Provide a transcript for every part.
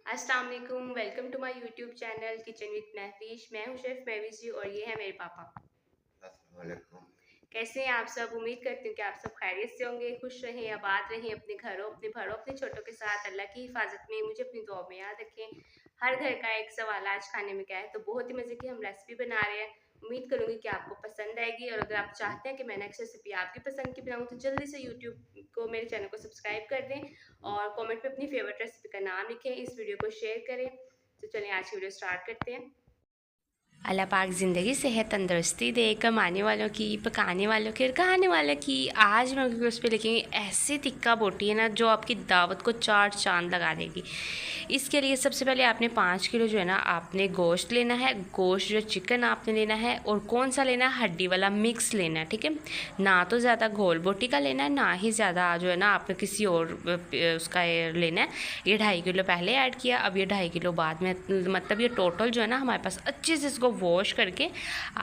अस्सलाम वालेकुम, welcome to my YouTube channel kitchen with Mahfish. मैं हूं शेफ़ महवीश जी और ये है मेरे पापा। अस्सलाम वालेकुम। कैसे हैं आप सब? उम्मीद करती हूँ कि आप सब खैरियत से होंगे, खुश रहें, आबाद रहें अपने घरों, अपने बड़ों, अपने छोटों के साथ। अल्लाह की हिफाजत में मुझे अपनी दुआ में याद रखें। हर घर का एक सवाल आज खाने में क्या है, तो बहुत ही मज़े की हम रेसिपी बना रहे हैं। उम्मीद करूँगी कि आपको पसंद आएगी और अगर आप चाहते हैं कि मैं नेक्स्ट रेसिपी आपकी पसंद की बनाऊँ तो जल्दी से यूट्यूब को मेरे चैनल को सब्सक्राइब कर दें और कमेंट में अपनी फेवरेट रेसिपी का नाम लिखें, इस वीडियो को शेयर करें। तो चलिए आज की वीडियो स्टार्ट करते हैं। अल्लाह पाक ज़िंदगी सेहत तंदुरुस्ती दे, कमाने वालों की, पकाने वालों की और खाने वालों की। आज मैं उस पर लिखेंगे ऐसी तिक्का बोटी है ना जो आपकी दावत को चार चांद लगा देगी। इसके लिए सबसे पहले आपने 5 किलो जो है ना आपने गोश्त लेना है। गोश्त जो चिकन आपने लेना है और कौन सा लेना है, हड्डी वाला मिक्स लेना है, ठीक है। ना तो ज़्यादा घोल बोटी का लेना है, ना ही ज़्यादा जो है ना आपने किसी और उसका लेना है। ये 2.5 किलो पहले ऐड किया, अब ये 2.5 किलो बाद में, मतलब ये टोटल जो है ना हमारे पास अच्छे से इसको वॉश करके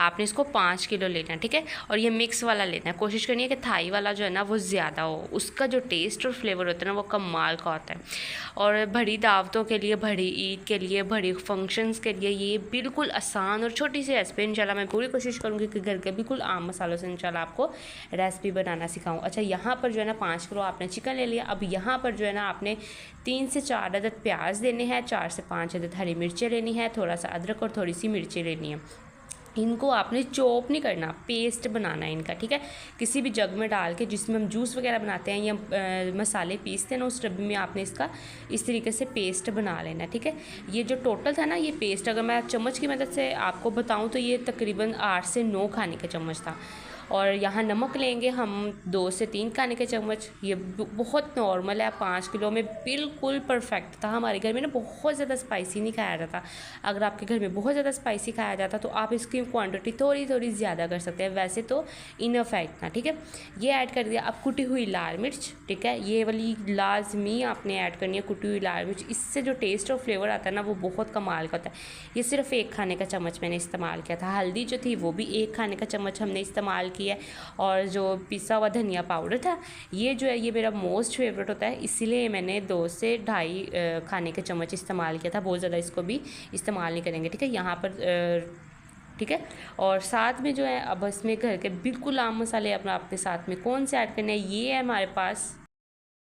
आपने इसको 5 किलो लेना है, ठीक है। और ये मिक्स वाला लेना है। कोशिश करनी है कि थाई वाला जो है ना वो ज़्यादा हो, उसका जो टेस्ट और फ्लेवर होता है ना वो कमाल का होता है। और बड़ी दावतों के लिए, बड़ी ईद के लिए, बड़ी फंक्शंस के लिए ये बिल्कुल आसान और छोटी सी रेसिपी। इंशाल्लाह मैं पूरी कोशिश करूँगी कि घर के बिल्कुल आम मसालों से इंशाल्लाह आपको रेसिपी बनाना सिखाऊँ। अच्छा, यहाँ पर जो है ना 5 किलो आपने चिकन ले लिया। अब यहाँ पर जो है ना आपने 3 से 4 अदद प्याज देने हैं, 4 से 5 अदद हरी मिर्चें लेनी है, थोड़ा सा अदरक और थोड़ी सी मिर्चें लेनी है। इनको आपने चॉप नहीं करना, पेस्ट बनाना है इनका, ठीक है। किसी भी जग में डाल के जिसमें हम जूस वगैरह बनाते हैं या मसाले पीसते हैं ना, उस डब्बे में आपने इसका इस तरीके से पेस्ट बना लेना है, ठीक है। ये जो टोटल था ना ये पेस्ट, अगर मैं चम्मच की मदद से आपको बताऊं तो ये तकरीबन 8 से 9 खाने का चम्मच था। और यहाँ नमक लेंगे हम 2 से 3 खाने के चम्मच। ये बहुत नॉर्मल है, 5 किलो में बिल्कुल परफेक्ट था। हमारे घर में ना बहुत ज़्यादा स्पाइसी नहीं खाया जाता। अगर आपके घर में बहुत ज़्यादा स्पाइसी खाया जाता तो आप इसकी क्वांटिटी थोड़ी थोड़ी ज़्यादा कर सकते हैं, वैसे तो इनफ है इतना, ठीक है। ये ऐड कर दिया। अब कुटी हुई लाल मिर्च, ठीक है, ये वाली लाजमी आपने ऐड करनी है, कुटी हुई लाल मिर्च। इससे जो टेस्ट और फ्लेवर आता है ना वो बहुत कमाल का होता है। ये सिर्फ 1 खाने का चम्मच मैंने इस्तेमाल किया था। हल्दी जो थी वो भी 1 खाने का चम्मच हमने इस्तेमाल किया है। और जो पिसा हुआ धनिया पाउडर था ये जो है ये मेरा मोस्ट फेवरेट होता है, इसीलिए मैंने 2 से 2.5 खाने के चम्मच इस्तेमाल किया था। बहुत ज़्यादा इसको भी इस्तेमाल नहीं करेंगे, ठीक है। यहाँ पर ठीक है। और साथ में जो है अब इसमें घर के बिल्कुल आम मसाले अपना अपने साथ में कौन से ऐड करने हैं, ये है हमारे पास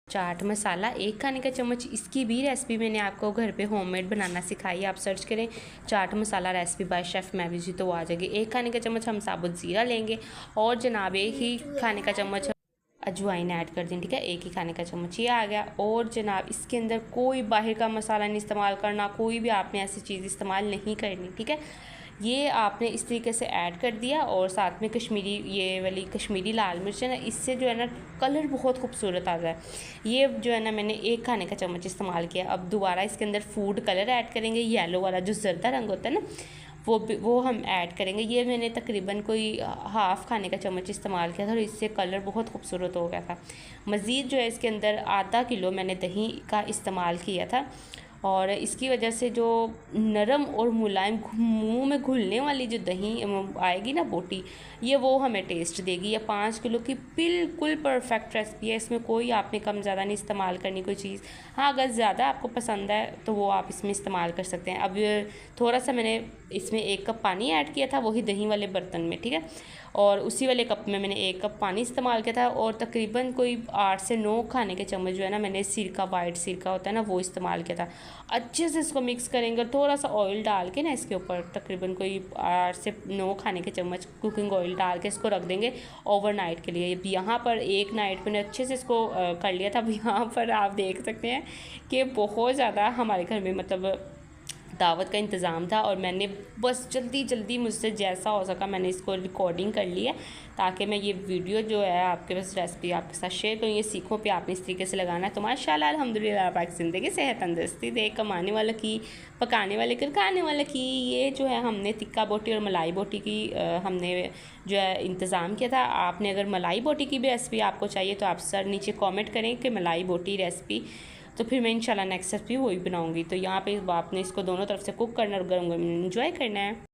चाट मसाला 1 खाने का चम्मच। इसकी भी रेसिपी मैंने आपको घर पे होममेड बनाना सिखाई है, आप सर्च करें chaat masala recipe bye chef Mahvish जी तो आ जाएगी। 1 खाने का चम्मच हम साबुत ज़ीरा लेंगे और जनाब 1 ही खाने का चम्मच अजवाइन ऐड कर दें, ठीक है। 1 ही खाने का चम्मच ये आ गया। और जनाब इसके अंदर कोई बाहर का मसाला नहीं इस्तेमाल करना, कोई भी आपने ऐसी चीज़ इस्तेमाल नहीं करनी, ठीक है। ये आपने इस तरीके से ऐड कर दिया। और साथ में कश्मीरी, ये वाली कश्मीरी लाल मिर्च है ना, इससे जो है ना कलर बहुत खूबसूरत आता है। ये जो है ना मैंने 1 खाने का चम्मच इस्तेमाल किया। अब दोबारा इसके अंदर फूड कलर ऐड करेंगे, येलो वाला जो जर्दा रंग होता है ना वो हम ऐड करेंगे। ये मैंने तकरीबन कोई हाफ़ खाने का चम्मच इस्तेमाल किया था और इससे कलर बहुत खूबसूरत हो गया था। मज़ीद जो है इसके अंदर आधा किलो मैंने दही का इस्तेमाल किया था और इसकी वजह से जो नरम और मुलायम मुंह में घुलने वाली जो दही आएगी ना बोटी, ये वो हमें टेस्ट देगी। ये 5 किलो की बिल्कुल परफेक्ट रेसिपी है, इसमें कोई आपने कम ज़्यादा नहीं इस्तेमाल करनी कोई चीज़। हाँ, अगर ज़्यादा आपको पसंद है तो वो आप इसमें इस्तेमाल कर सकते हैं। अब थोड़ा सा मैंने इसमें 1 कप पानी ऐड किया था, वही दही वाले बर्तन में, ठीक है। और उसी वाले कप में मैंने 1 कप पानी इस्तेमाल किया था और तकरीबन कोई 8 से 9 खाने के चम्मच जो है ना मैंने सिरका, वाइट सिरका होता है ना, वो इस्तेमाल किया था। अच्छे से इसको मिक्स करेंगे और थोड़ा सा ऑयल डाल के ना इसके ऊपर तकरीबन कोई 8 से 9 खाने के चम्मच कुकिंग ऑयल डाल के इसको रख देंगे ओवरनाइट के लिए। यहाँ पर 1 नाइट मैंने अच्छे से इसको कर लिया था। अब यहाँ पर आप देख सकते हैं कि बहुत ज़्यादा हमारे घर में मतलब दावत का इंतज़ाम था और मैंने बस जल्दी जल्दी मुझसे जैसा हो सका मैंने इसको रिकॉर्डिंग कर लिया ताकि मैं ये वीडियो जो है आपके पास रेसिपी आपके साथ शेयर करूँ। ये सीखो पे आपने इस तरीके से लगाना है तो माशाल्लाह अल्हम्दुलिल्लाह पाक ज़िंदगी सेहत तंदुरुस्ती दे, कमाने वाले की, पकाने वाले की, खाने वाले की। ये जो है हमने तिक्का बोटी और मलाई बोटी की हमने जो है इंतज़ाम किया था। आपने अगर मलाई बोटी की भी रेसिपी आपको चाहिए तो आप सर नीचे कॉमेंट करें कि मलाई बोटी रेसिपी, तो फिर मैं इंशाल्लाह नेक्स्ट रेसिपी वही बनाऊंगी। तो यहाँ पे आपने इसको दोनों तरफ से कुक करना और गर्म गर्म इंजॉय करना है।